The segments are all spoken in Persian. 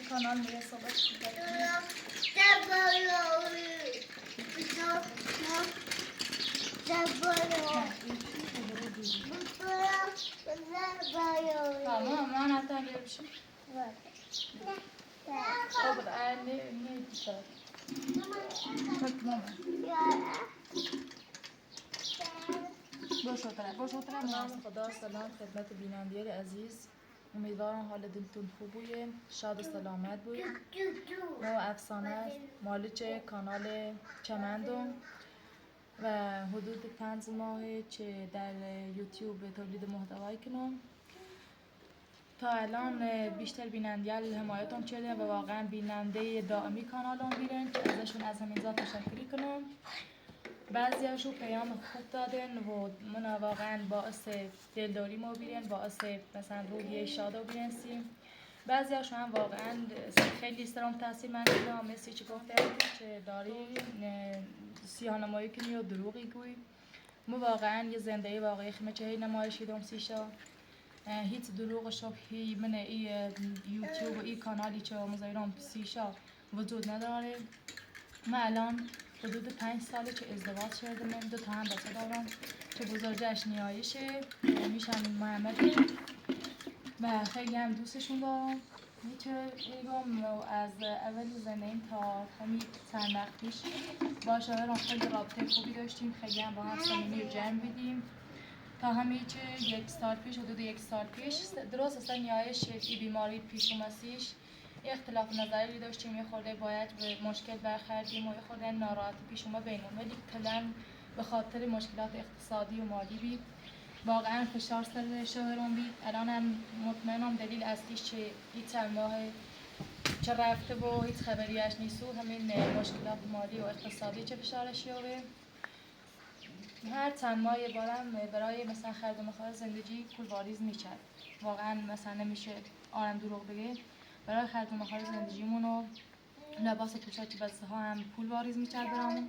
کانال میره صحبت tamam anahtar görüşüm. O kadar ne güzel. Tamam. باش نام خدا سلام خدمت بینندگان عزیز امیدوارم حال دلتون خوب بوده شاد و سلامت بود ما افسانه مالک کانال چمندم و حدود 5 ماهه که در یوتیوب تولید محتوایی کنم تا الان بیشتر بینندگان حمایتم کرده و واقعا بیننده دائمی کانالم بیرن که ازشون از همین ذات تشکر کنم بعضی هاشون پیام خوب دادن و من واقعا باعث دلداری ما بیرن باعث مثلا روحیه شاد بیرن سیم بعضی هاشون هم واقعا خیلی استرام تاثیر من دیدم مثل چی گفتم که داری سیاه‌نمایی کنی و دروغی گوی ما واقعا یه زندگی واقعی خیمه چه نمایش دیدم سیشا هیچ دروغ شبهی من ای یوتیوب و ای کانالی که مزایرم سیشا وجود نداره من الان حدود 5 ساله که ازدواج کردم 2 تا هم بچه دارم که بزرگش نیایشه میشن محمدی و خیلی هم دوستشون دارم میگم از اول زندگیم تا همین چند وقت پیش با شوهرم خیلی رابطه خوبی داشتیم خیلی هم با هم صمیمی و جمع بودیم تا همین که 1 سال پیش حدود 1 سال پیش درست اصلا نیایش این بیماری پیش اومدیش اختلاف نظری داشتیم یه خورده باید به مشکل برخوردیم و یه خورده ناراحتی پیش اومد بینم ولی کلاً به خاطر مشکلات اقتصادی و مالی بید واقعا فشار سر شوهرم بید الان هم مطمئنم دلیل اصلیش چه این چند ماه چه رفته و هیچ خبریش نیست و همین مشکلات مالی و اقتصادی چه فشارش یابه هر چند ماه یه بارم برای مثلا خرج و مخارج زندگی پول واریز میکرد واقعا مثلا نمیشه آرم دروغ بگه برای خرج و مخارج زندگیمون و لباس پوشاک بچه ها هم پول واریز میکرد برامون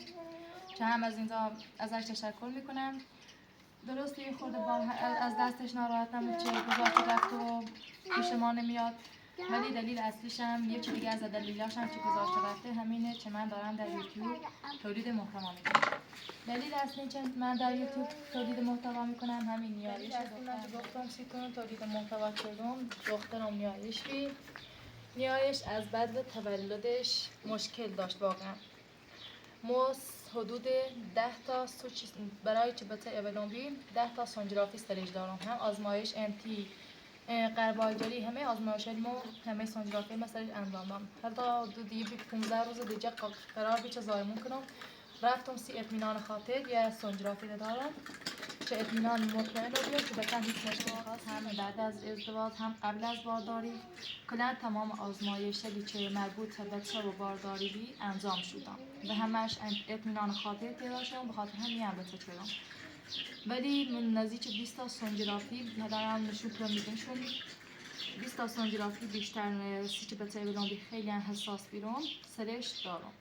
که هم از اینجا ازش تشکر میکنم درسته یه خورده از دستش ناراحت نبود که گذاشته رفت و پیش ما نمیاد ولی دلیل اصلیش هم یه چیز دیگه از دلیلاش هم که گذاشته رفته همینه که من دارم در یوتیوب تولید محتوا میکنم دلیل اصلی که من در یوتیوب تولید محتوا میکنم همین نیایش دخترم سیتون تولید محتوا کردم دخترم نیایش بی نیایش از بعد تولدش مشکل داشت واقعا ما حدود 10 تا برای که بچه اولون بیم 10 تا سونوگرافی استریج دارم هم آزمایش انتی قربالگری همه آزمایش ما همه سونوگرافی مثلا انجام دادم حتی دو دیگه 15 روز دیگه قرار بیچه زایمون کنم رفتم سی اطمینان خاطر یه سونوگرافی دارم که اطمینان مطمئن رو بیاد که بکنم هیچ مشکل خاص هم بعد از ازدواج هم قبل از بارداری کلا تمام آزمایشی که مربوط به بچه و بارداری بی انجام شدم به همش اطمینان خاطر پیدا شدم به خاطر همین البته کردم ولی من نزدیک 20 تا سونوگرافی دارم نشون میدونشون 20 تا سونوگرافی بیشتر سیچ بچه بدون بی خیلی حساس بیرون سرش دارم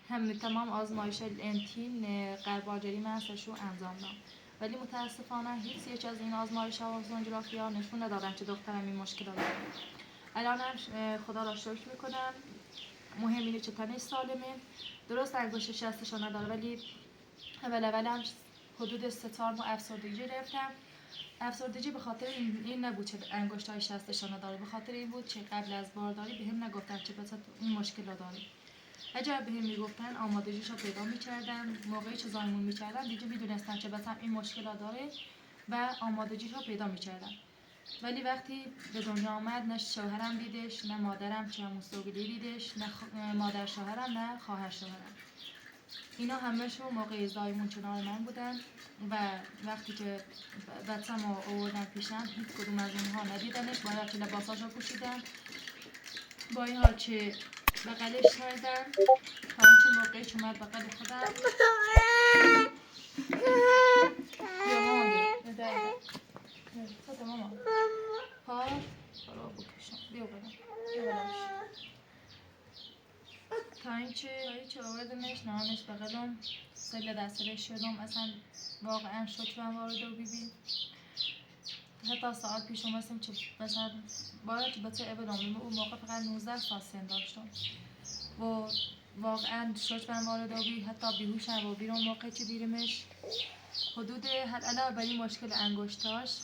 هم تمام آزمایش انتین قربالگری من سرشو انجام دادم ولی متاسفانه هیچ یک از این آزمایش ها و سونوگرافی ها نشون ندادن که دخترم این مشکل داره الان هم خدا را شکر میکنم مهم اینه که تنش سالمه درست انگشت شستش نداره ولی اولم حدود 3-4 ماه افسردگی گرفتم افسردگی به خاطر این نبود که انگشتای شستش نداره به خاطر این بود که قبل از بارداری بهم نگفتن که بچه این مشکل رو داره اگر بهم میگفتن آمادگیش رو پیدا میکردم موقعی که زایمون میکردم دیگه میدونستم که بچه‌م این مشکل رو داره و آمادگیش رو پیدا میکردم ولی وقتی به دنیا آمد نه شوهرم دیدش نه مادرم که مستقلی دیدش نه مادر شوهرم نه خواهر شوهرم اینا همه‌شون موقع زایمون کنار من بودن و وقتی که بچه‌مو آوردن پیشم هیچ کدوم از اونها ندیدنش باید که لباساشو پوشیدن با این حال که بغلش کردم تا اینکه موقعش اومد بغل خودم بیا ماما پا برا بکشم بیا تا اینکه آوردمش نهانش بغلم سل دستش شدم اصلا واقعا شکرم وارد و بیبی حتی ساعت پیش اومستیم که مثلا باید بچه ابدام اون موقع فقط 19 سال سن داشتم و واقعا شش من وارد آبی حتی بیهوشم و بیرون موقع که بیرمش حدود علاوه بر این مشکل انگشتاش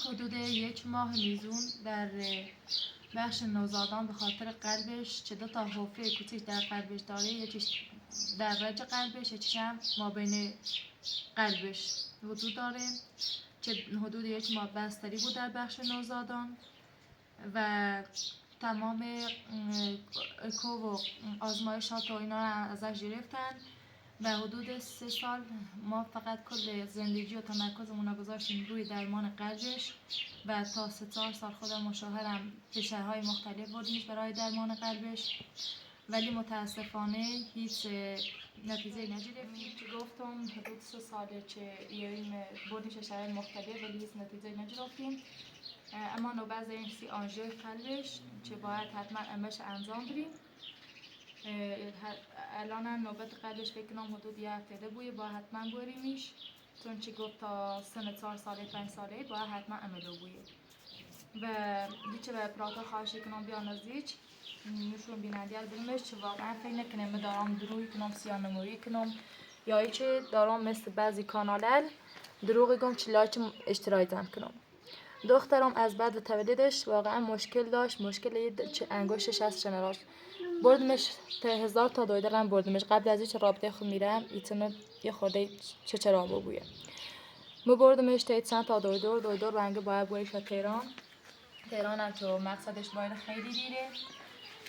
حدود 1 ماه میزون در بخش نوزادان به خاطر قلبش که 2 تا حفره کوچیک در قلبش داره، یکیش در رج قلبش یکیش هم ما بین قلبش وجود داره که حدود 1 ماه بستری بود در بخش نوزادان و تمام اکو و آزمایشات و اینا رو ازش گرفتن و حدود 3 سال ما فقط کل زندگی و تمرکزمون رو گذاشتیم روی درمان قلبش و تا 3-4 سال خودم و شوهرم به شهرهای مختلف بردیمش برای درمان قلبش ولی متاسفانه هیچ نتیجه نگرفتیم که گفتم حدود 3 ساله که بردیمش به شهرهای مختلف ولی هیچ نتیجه نگرفتیم. اما نوبت این سی آنژیو قلبش که باید حتما امش انجام بدیم. الان نوبت قلبش فکر کنم حدود 1 هفته بوده با حتما بریمش چون که گفت تا سن 4 ساله 5 ساله باید حتما عملو بوده و دیگه به پراتر خواهش کنم بیا نزدیک نشون بینندیار بریمش که واقعا فکر نکنم دارم دروغی کنم سیانمویی کنم یا ایچه دارم مثل بعضی کانالل دروغی گم که لایک اشتراک کنم. دخترم از بعد تولدش واقعا مشکل داشت، مشکل چه انگشتش از شنراش بردمش تا 1000 تا دویدرم بردمش قبل از اینکه رابطه خود میرم ایتونه یه خورده چرا بویه ما بردمش تا چند تا دویدور رنگ باید بویش تهران هم که مقصدش باید خیلی دیره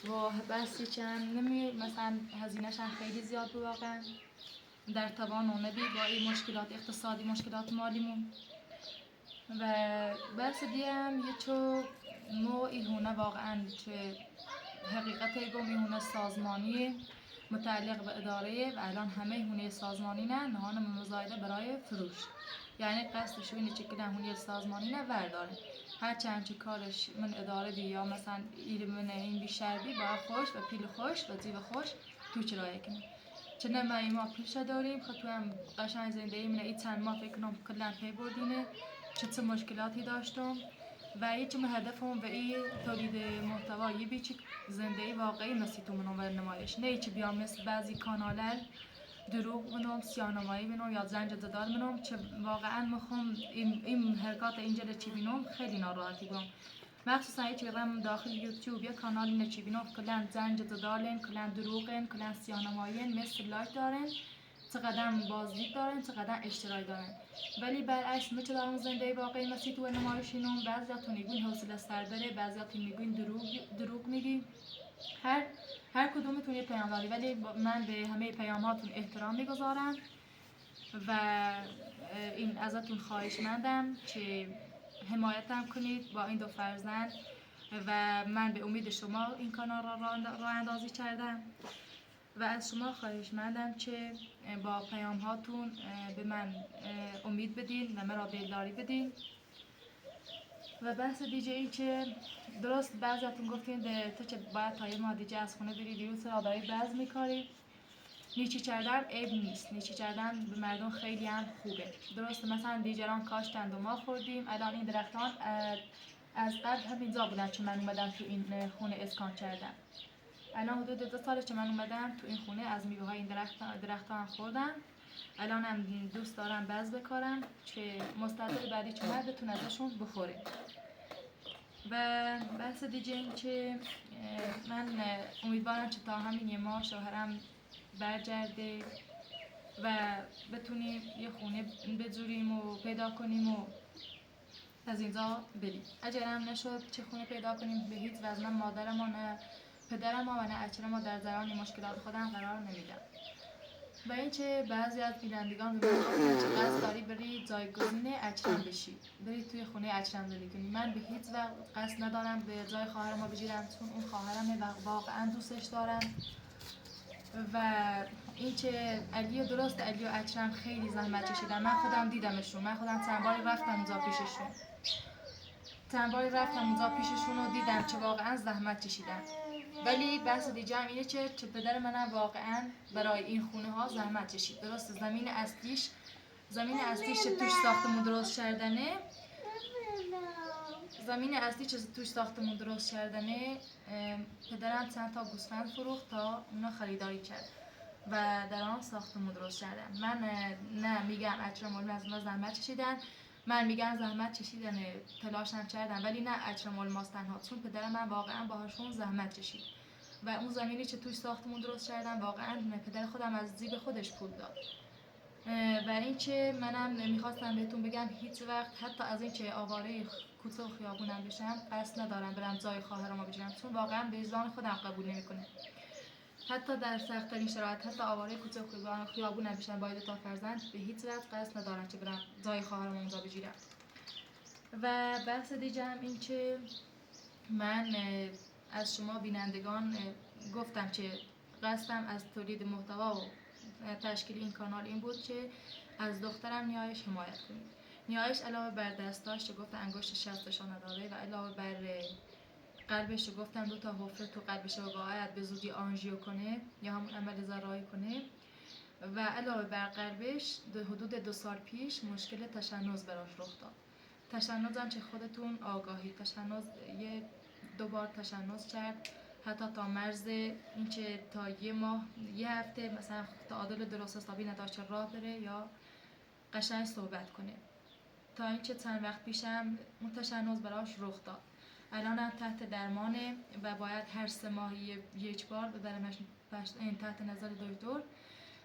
و بسی چند نمی مثلا هزینه‌ش هم خیلی زیاد بود واقعا در توان اونه بی با این مشکلات اقتصادی مشکلات مالیمون و بس دیم یه چو مو ایهونه واقعا که حقیقت گم ایهونه سازمانی متعلق به اداره و الان همه ایهونه سازمانی نه نهان مزایده برای فروش یعنی قصدش اینه که کدام ایهونه سازمانی نه ورداره هرچند که کارش من اداره بی یا مثلا من این بیشتر بی با خوش و پیل خوش و زیب خوش تو چرایی کنیم چنه ما ایما پیش داریم خود تو هم قشنگ زندگی من ای چند ما فکر کنم کلن پی بردینه چه مشکلاتی داشتم و هیچ هدفم و این تولید محتوایی بیچ زندگی واقعی مثل تو منو نمایش نه چه بیام مثل بعضی کانالل دروغ منم سیانمایی منم یا زنج زدار منم چه واقعا میخوام این حرکات اینجا چی بینم خیلی ناراحتی بودم مخصوصا هیچ برم داخل یوتیوب یا کانال نچی بینم کلن زنج زدارن کلن دروغن کلن سیانمایین مثل لایک دارن چقدر بازدید دارن چقدر اشتراک دارن ولی برعکس من چه دارم زنده واقعی مثل تو نمایشینم بعضیاتون میگن حوصله سر داره بعضیاتون میگن دروغ میگی هر کدومتون یه پیام داری ولی من به همه پیاماتون احترام میگذارم و این ازتون خواهشمندم که حمایتم کنید با این 2 فرزند و من به امید شما این کانال را راه اندازی کردم و از شما خواهشمندم که با پیام هاتون به من امید بدین و مرا دلداری بدین و بحث دیگه این که درست بعضیاتون گفتین تو که باید تا یه ماه دیگه از خونه بری دیروز را داری بعض میکاری نیچی کردن عیب نیست نیچی کردن به مردم خیلی هم خوبه درست مثلا دیگران کاشتند و ما خوردیم الان این درختان از قبل همینجا بودن که من اومدم تو این خونه اسکان کردم الان حدود 2 ساله که من اومدم تو این خونه از میوه های این درختان خوردم الان هم دوست دارم بعض بکارم که مستعد بعدی که من بتون ازشون بخوریم و بحث دیگه این که من امیدوارم که تا همین یه ماه شوهرم برگرده و بتونیم یه خونه بجوریم و پیدا کنیم و از اینجا بریم اگرم نشد چه خونه پیدا کنیم به هیچ وجه نه مادرم و نه پدرم و نه اچرم و در جریان مشکلات خودم قرار نمیدم و اینکه بعضی از بینندگان به من گفتن که قصد داری بری جایگزین اچرم بشی بری توی خونه اچرم زندگی کنی من به هیچ وجه قصد ندارم به جای خواهرم بگیرم چون اون خواهرم واقعا دوستش دارم و اینکه علی درست علی و اکرم خیلی زحمت کشیدن من خودم دیدمشون من خودم چند باری رفتم اونجا پیششون و دیدم که واقعا زحمت کشیدن ولی بحث دیگه هم اینه که پدر منم واقعا برای این خونه ها زحمت کشید درست زمین اصلیش که توش ساختمون درست کردنه زمین اصلی که توش ساختمون درست کردنه، پدرم چند تا گوسفند فروخت تا اونا خریداری کرد و در آن ساختمون درست کردن. من نه میگم اجر مال از ما زحمت کشیدن، من میگم زحمت کشیدن، تلاشم کردن، ولی نه اجر مال ماست تنها، چون پدرم من واقعا باهاشون زحمت کشید و اون زمینی که توش ساختمون درست کردن واقعا پدر خودم از جیب خودش پول داد. و این که منم میخواستم بهتون بگم هیچ وقت حتی از این که آواره کوچه و خیابونم بشم قصد ندارم برم جای خواهرامو بگیرم، چون واقعا وجدان خودم قبول نمیکنه. حتی در سخت‌ترین شرایط، حتی آواره کوچه و خیابونم بشم با دو تا فرزند، به هیچ وجه قصد ندارم که برم جای خواهرامو اونجا بگیرم. و بحث دیگه این که من از شما بینندگان گفتم که قصدم از تولید محتوا و تشکیل این کانال این بود که از دخترم نیایش حمایت کنید. نیایش علاوه بر دستاش که گفت انگشت شستشو نداره و علاوه بر قلبش که گفتم 2 تا حفره تو قلبش رو باید به زودی آنژیو کنه یا همون عمل زراعی کنه و علاوه بر قلبش حدود 2 سال پیش مشکل تشنج براش رخ داد. تشنج هم که خودتون آگاهی، تشنج 2 بار تشنج کرد، حتی تا مرز اینکه تا 1 ماه 1 هفته مثلا تعادل درست حسابی نداشت که راه بره یا قشنگ صحبت کنه، تا اینکه چند وقت پیشم اون تشنج براش رخ داد. الانم تحت درمانه و باید هر 3 ماه 1 بار ببرمش تحت نظر دکتر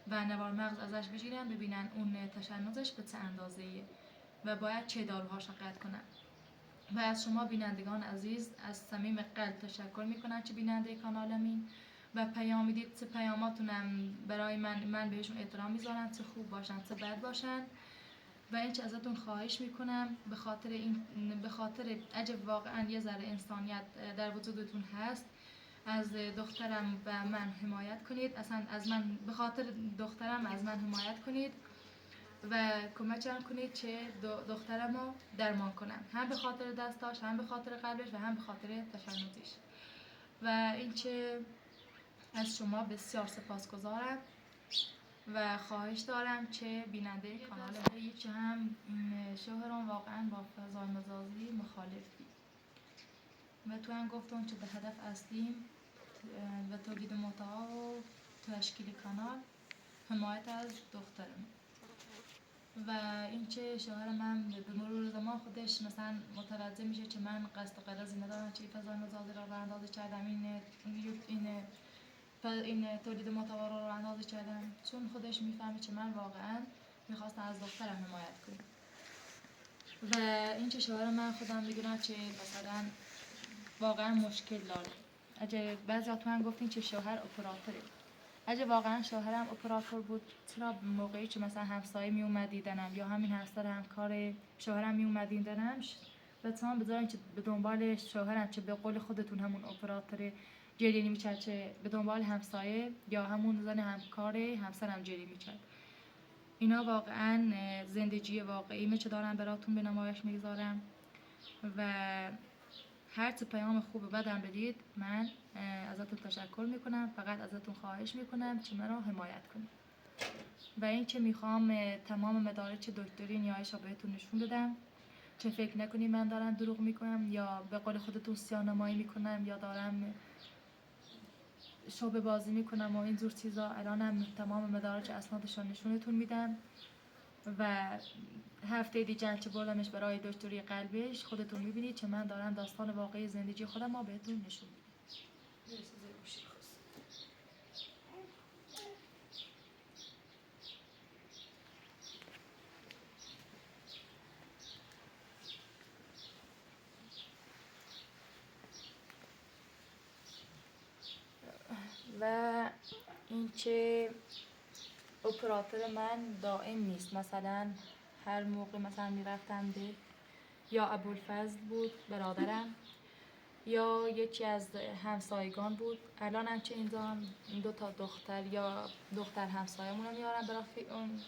و نوار مغز ازش بگیرن ببینن اون تشنجش به چه اندازه‌ایه و باید چه داروهاش قطع کنن. و از شما بینندگان عزیز از صمیم قلب تشکر میکنم که بیننده کانالمین و پیام میدید. چه پیاماتونم برای من بهشون احترام میذارم، چه خوب باشن چه بد باشن. و اینکه ازتون خواهش میکنم به خاطر اگه واقعا یه ذره انسانیت در وجودتون هست از دخترم و من حمایت کنید، اصلا از من به خاطر دخترم از من حمایت کنید و کمکم کنید که دخترم رو درمان کنم، هم به خاطر دستاش، هم به خاطر قلبش و هم به خاطر تشنجش. و اینکه از شما بسیار سپاسگزارم و خواهش دارم که بیننده کانال که هم شوهرم واقعا با فضای مجازی مخالفی و تو هم گفتم که به هدف اصلیم و تولید محتوا و تشکیل کانال حمایت از دخترم. و اینکه شوهر من به مرور زمان خودش مثلا متوجه میشه که من قصد و غرضی ندارم که فضای مجازی را براندازی کردم، این تولید محتوا رو اندازه کردم، چون خودش میفهمه که من واقعا میخواستم از دخترم حمایت کنم. و این که شوهر من خودم میدونم که مثلا واقعا مشکل داره. اگه بعضی تو هم گفتین که شوهر اپراتوره، اگه واقعا شوهرم اپراتور بود چرا موقعی که مثلا همسایه میومد دیدنم یا همین همسر همکار شوهرم میومد دیدنم و تمام بذارن که به دنبال شوهرم که به قول خودتون همون اپراتور جری نمی‌کرد، که به دنبال همسایه یا همون زن همکار همسرم جری می‌کرد. اینا واقعا زندگی واقعی که دارم براتون به نمایش میگذارم و هر چه پیام خوب و بدم بدید من ازتون تشکر میکنم، فقط ازتون خواهش میکنم که من رو حمایت کنید. و این که میخوام تمام مدارج دکتری نیایش رو بهتون نشون بدم که فکر نکنید من دارم دروغ میکنم یا به قول خودتون سیاه‌نمایی میکنم یا دارم شعبه بازی میکنم و اینجور چیزا. الانم تمام مدارج اسنادش رو نشونتون میدم و هفته دیگه که بردمش برای دکتری قلبش خودتون میبینید که من دارم داستان واقعی زندگی خودم رو بهتون نشون میدم. و اینکه اپراتور من دائم نیست، مثلا هر موقع مثلا میرفتم به یا ابوالفضل بود برادرم یا یکی از همسایگان بود. الان هم که اینجا هم 2 تا دختر یا دختر همسایه‌مون رو میارن برای اون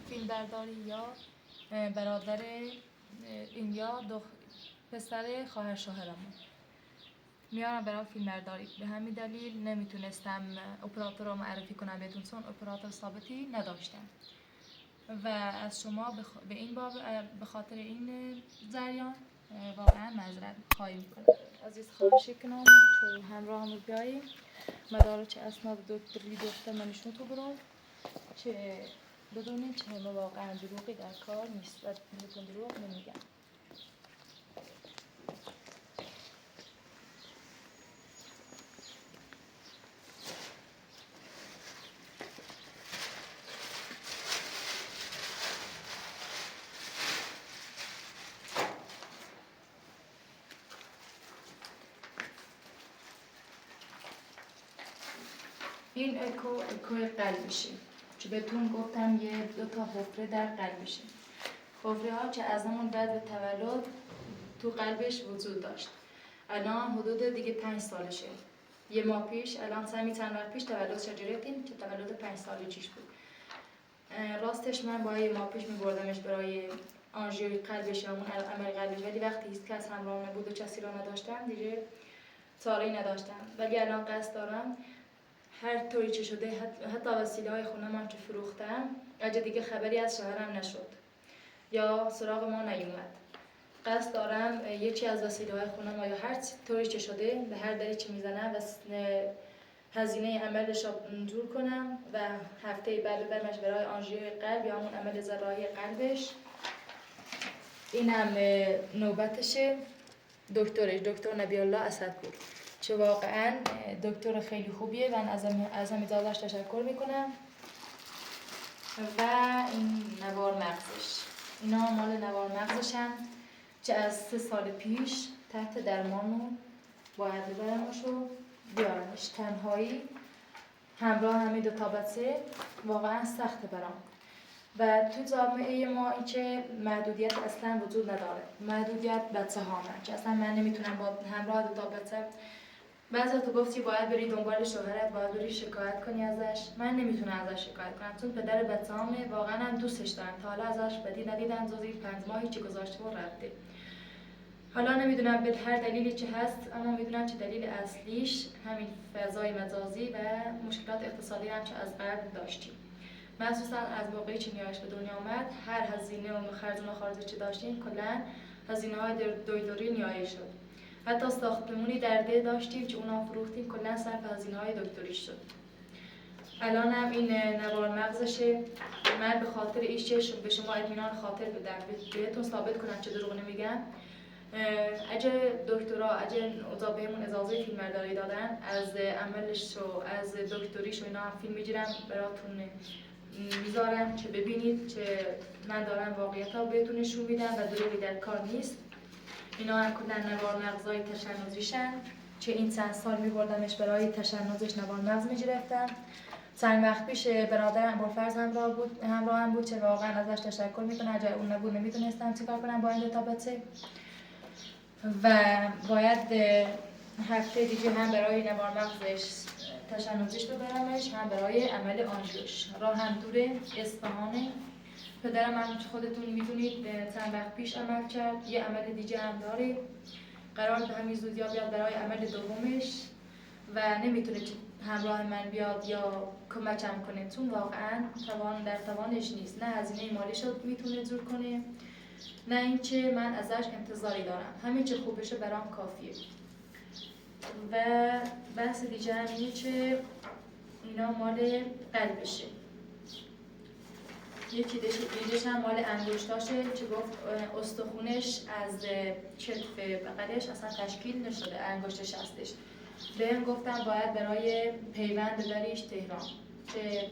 فیلم برداری یا برادر این یا پسر خواهر شوهرمون میارم برای فیلم برداری. به همین دلیل نمیتونستم اپراتور رو معرفی کنم بهتون چون اپراتور ثابتی نداشتم. و از شما به این باب به خاطر این جریان واقعا معذرت خواهی میکنم. عزیز خواهش کنم تو همراه هم بیاییم مدارا چه اسناد دکتری دکتر منشون تو برون چه بدونین چه همه واقعا دروغی در کار نیست و بهتون دروغ نمیگم. این اکوی قلبشه چه بهتون گفتم یه 2 تا حفره در قلبشه. حفره ها چه از همون بعد به تولد تو قلبش وجود داشت. الان حدود دیگه 5 سالشه. یه ماه پیش الان چند وقت پیش تولدش گرفتیم که تولد 5 سالگیش بود. راستش من با یه ماه پیش می‌بردمش برای آنژیوی قلبش یا اون عمل قلبش، ولی وقتی هیچ کس همراه نبود و کسی را نداشتم دیگه چاره‌ای نداشتم. ولی الان قصد دارم هر طوری چه شده حتی وسیله‌های خونم هم که فروختم اگه دیگه خبری از شوهرم نشد یا سراغ ما نیومد، قصد دارم یکی از وسیله‌های خونم یا هر طوری چه شده به هر دری که میزنم و هزینه عملش را جور کنم و هفته بعد ببرمش برای آنژیوی قلب یا همون عمل جراحی قلبش. اینم نوبتشه. دکتر نبی الله اسدپور چه واقعا دکتر خیلی خوبیه و از هم اجازهش تشکر میکنم. و این نوار مغزش، اینا مال نوار مغزشن چه از 3 سال پیش تحت درمانو باید ببرمش و بیارمش تنهایی همراه همین 2 تا بچه واقعا سخته برام. و تو جامعه ما این که محدودیت اصلا وجود نداره، محدودیت بچه ها که اصلا من نمیتونم با همراه 2 تا بچه بعضی تو گفتی باید بری دنبال شوهرت، باید بری شکایت کنی ازش. من نمیتونم ازش شکایت کنم چون پدر بچه‌امه، واقعا هم دوستش دارم، تا حالا ازش بدی ندیدم جز این 5 ماهی که گذاشته و رفته. حالا نمیدونم به هر دلیلی چه هست، اما میدونم چه دلیل اصلیش همین فضای مجازی و مشکلات اقتصادی هم که از قبل داشتیم. مخصوصا از موقعی که میایش به دنیا آمد هر هزینه و خرج و مخارجی که داشتیم کلا هزینه‌های دکتری نیایی شد. حتی ساختمونی در ده داشتیم که اونا فروختیم کلا صرف هزینه‌های دکتری شد. الان هم این نوار مغزشه. من به خاطر ایش به شما اطمینان خاطر بدم، بهتون ثابت کنم چه دروغ نمیگم. اگه دکترها اگه بهمون اجازه فیلمبرداری دادن از عملش و از دکتریش و اینا هم فیلم میگیرم براتون میذارم که ببینید که من دارم واقعیت ها بهتون نشون میدم و دروغی در کار نیست. اینا هم کلا نوار مغزای تشنجیشن که این چند سال میبردمش برای تشنجش نوار مغز میگرفتم. چند وقت پیش برادرم ابوالفضل همراه بود که واقعا ازش تشکر میکنم. اگه اون نبود نمیتونستم چیکار کنم با این 2 تا بچه. و باید هفته دیگه هم برای نوار مغزش تشنجش ببرمش، هم برای عمل آنژیوش. راه هم دوره، اصفهانه. پدرم هم خودتون میدونید چند وقت پیش عمل کرد، یه عمل دیگه هم داره، قرار به همین زودی بیاد برای عمل دومش و نمیتونه همراه من بیاد یا کمکم کنه چون واقعا در توانش نیست، نه هزینه مالیش رو میتونه جور کنه نه اینکه من ازش انتظاری دارم، همین چه خوب بشه برام کافیه. و بحث دیگه هم اینه که اینا مال قلبشه. یکی دیگه‌ش هم مال انگشتاشه که گفت استخونش از کتف بغلش اصلا تشکیل نشده، انگشتش هستش. بهم گفتم باید برای پیوند ببریش تهران که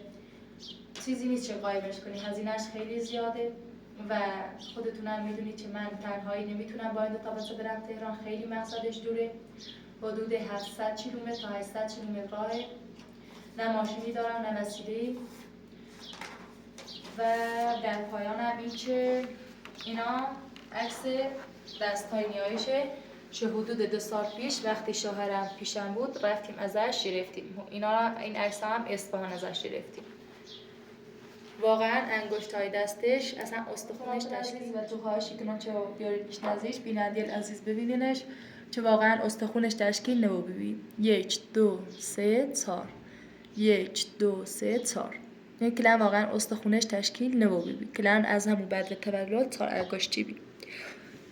چیزی نیست که قایمش کنی، هزینه‌اش خیلی زیاده و خودتونم میدونید که من تنهایی نمیتونم با این 2 تا بچه برم تهران، خیلی مقصدش دوره، حدود 700 کیلومتر تا 800 کیلومتر راهه، نه ماشینی دارم نه وسیله‌ای. و در پایانم این که اینا عکس دست‌های نیایشه که حدود 2 سال پیش وقتی شوهرم پیشم بود رفتیم ازش گرفتیم. این عکس هم اصفهان ازش گرفتیم. واقعا انگشت‌های دستش اصلا استخوانش تشکیل و تو خواهشی کنم که بیارید پیش نزدیک بیننده عزیز ببینینش که واقعا استخوانش تشکیل نبود. ببین 1 2 3 4 1 2 3 4 این کلان واقعا استخوانش تشکیل نبود. کلان از همون بعد تولد 4 انگشتی بی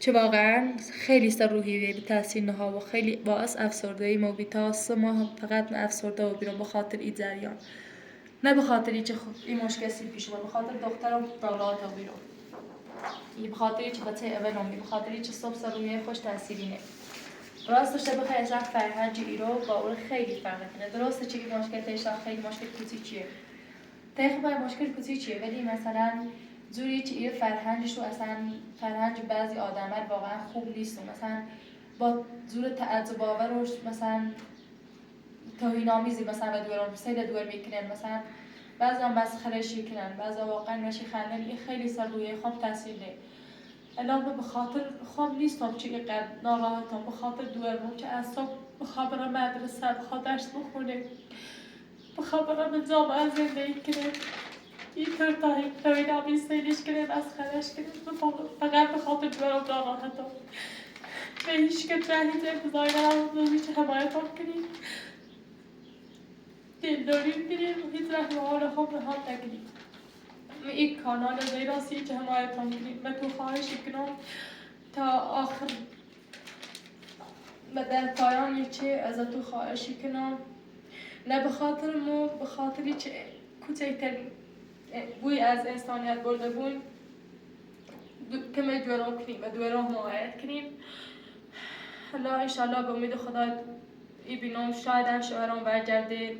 که واقعا خیلی سر روحیه به تاثیر نها و خیلی باعث افسردگی ما بی تا 3 ماه فقط من افسرده و بیرون بخاطر این جریان، نه بخاطر اینکه این مشکل پیش اومد، بخاطر دخترم دارات و بیرون، بخاطر اینکه بچه اولم، بخاطر اینکه صبح سر روحیه خوش تاثیری نه. راستش بخوای اصلا فرهنگ ایران با اون خیلی فرق کنه. درسته چه این مشکل تیشان خیلی مشکل کوچیکیه. تقریبا مشکل کوچیکیه ولی مثلا جوری که این فرهنگش رو اصلا فرهنگ بعضی آدم‌ها واقعا خوب نیست. مثلا با زور تعجب آورش مثلا توهین‌آمیزی مثلا و دوران سیل دور میکنن، مثلا بعضا مسخره‌اش میکنن، بعضا واقعا ماشی خندن. این خیلی سر روی خواب تاثیر نه. الان به خاطر خواب نیستم چه اینقدر ناراحتم، به خاطر دورم که از صبح بخابرم مدرسه، بخواد درس بخونه، بخابرم به جامعه زندگی کنه، اینطور توهین‌آمیز سیلش کنه، مسخره‌اش کنه، فقط به خاطر دورم ناراحتم. به هیچ که هیچ انتظاری ندارم که حمایتم کنیم، دلداری کنیم و هیچ وقت به حال خود رها نکنیم. این کانال زیراسی که حمایتم کنیم و تو خواهش کنم تا آخر و در پایان چه از تو خواهش کنم، نه به خاطر ما، به خاطری که کوچکترین بوی از انسانیت برده بوی کمی دوران کنیم و دوران حمایت کنیم. حالا انشالله به امید خدا این بینام شاید هم شوهرم برگرده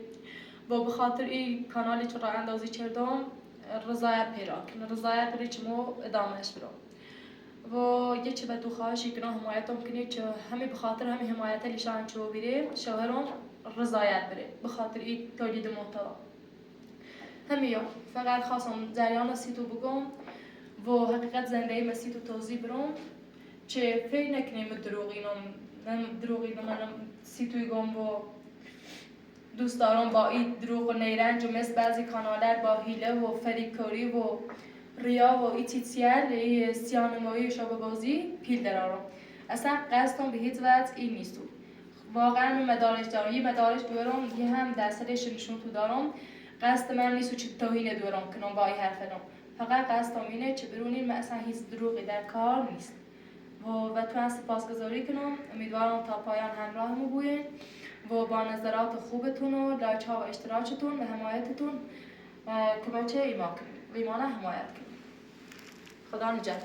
و به خاطر این کانالی که راه اندازی کردم رضایت پیدا کنه، رضایت بری که ما ادامهش برم و یه چه به تو خواهشی کنم حمایتم کنی که همه به خاطر همه حمایت لیشان چه بیره شوهرم رضایت بره به خاطر این تولید محتوا. همه یا فقط خواستم جریان سیتو بگم و حقیقت زندگی مسیتو توضیح برم که فکر نکنیم دروغینم من سیتوی گم و دوست دارم با این دروغ و نیرنج و مثل بعضی کانالر با هیله و فریبکاری و ریا و ایتیتیل سیانماییش به بازی پیل درارم. اصلا قصدم به هیچ وجه این نیست. واقعا من مدارش دارم، یه مدارش دورم، یه هم درصدش نشون تو دارم. قصد من نیست چه توهین دورم کنم با این حرفم. فقط قصدم اینه چه برونین من اصلا هیچ دروغی در کار نیست. و تو هم سپاسگزاری کنم. امیدوارم تا پایان همراهمو بودین و با نظرات خوبتون و لایک ها و اشتراکتون و حمایتتون کمک ایمان کنیم و ایمان حمایت کنیم. خدا نجات.